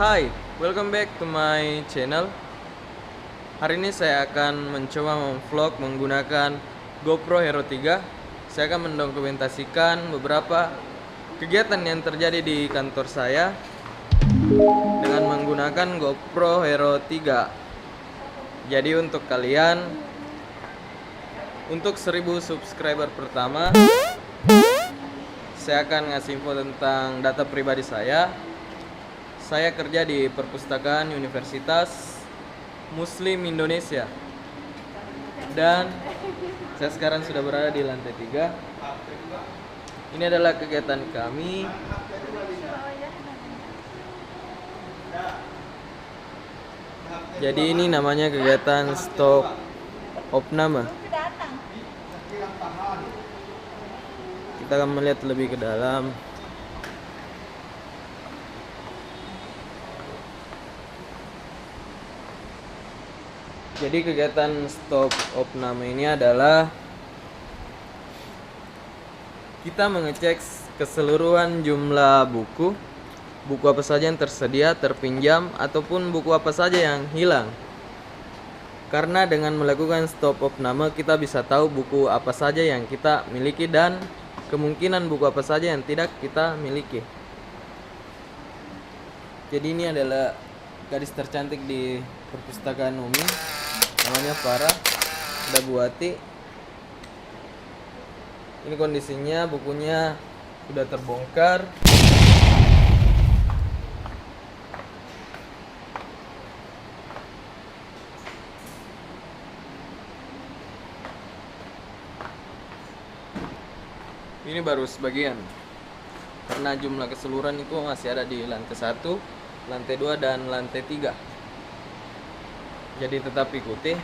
Hai, welcome back to my channel. Hari ini saya akan mencoba memvlog menggunakan GoPro Hero 3. Saya akan mendokumentasikan beberapa kegiatan yang terjadi di kantor saya dengan menggunakan GoPro Hero 3. Jadi untuk kalian, untuk 1000 subscriber pertama, saya akan ngasih info tentang data pribadi saya. Saya kerja di Perpustakaan Universitas Muslim Indonesia. Dan saya sekarang sudah berada di lantai 3. Ini adalah kegiatan kami. Jadi ini namanya kegiatan stop opname. Kita akan melihat lebih ke dalam. Jadi kegiatan stop opname ini adalah kita mengecek keseluruhan jumlah buku apa saja yang tersedia, terpinjam, ataupun buku apa saja yang hilang. Karena dengan melakukan stop opname kita bisa tahu buku apa saja yang kita miliki dan kemungkinan buku apa saja yang tidak kita miliki. Jadi ini adalah gadis tercantik di Perpustakaan Umi, namanya Farah, udah buati. Ini kondisinya, bukunya sudah terbongkar. Ini baru sebagian, karena jumlah keseluruhan itu masih ada di lantai 1, lantai 2, dan lantai 3. Jadi tetap ikuti.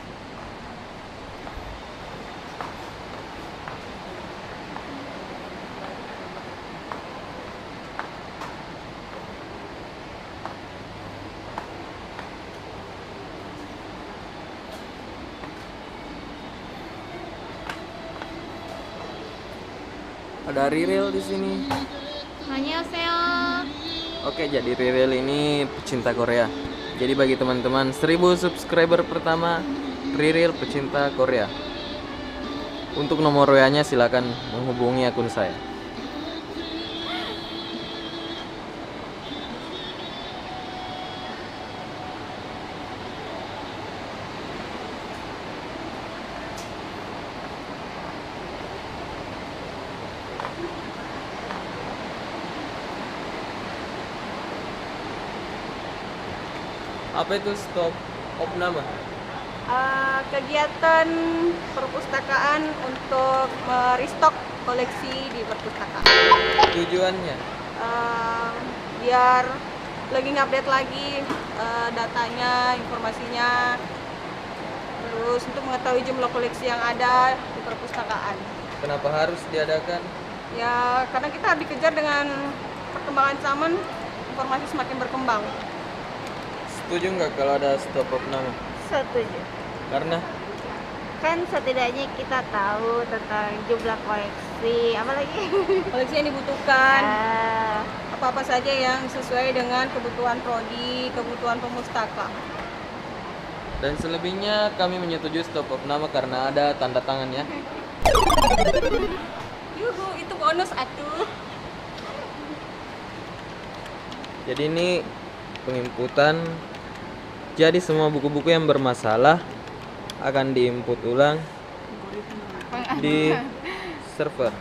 Ada Riril di sini. 안녕하세요. Oke, jadi Riril ini pecinta Korea. Jadi bagi teman-teman 1000 subscriber pertama, Riril pecinta Korea. Untuk nomor WA-nya silakan menghubungi akun saya. Apa itu stop opname? Kegiatan perpustakaan untuk merestock koleksi di perpustakaan. Tujuannya? Biar lagi ngupdate lagi datanya, informasinya. Terus untuk mengetahui jumlah koleksi yang ada di perpustakaan. Kenapa harus diadakan? Ya, karena kita dikejar dengan perkembangan zaman, informasi semakin berkembang. Setuju nggak kalau ada stop opname? Setuju. Karena Kan setidaknya kita tahu tentang jumlah koleksi, apalagi Koleksi yang dibutuhkan. Ah, Apa-apa saja yang sesuai dengan kebutuhan prodi, kebutuhan pemustaka. dan selebihnya kami menyetujui stop opname karena ada tanda tangannya. Yuhu, itu bonus atuh. Jadi ini penginputan. Jadi semua buku-buku yang bermasalah akan diinput ulang di server.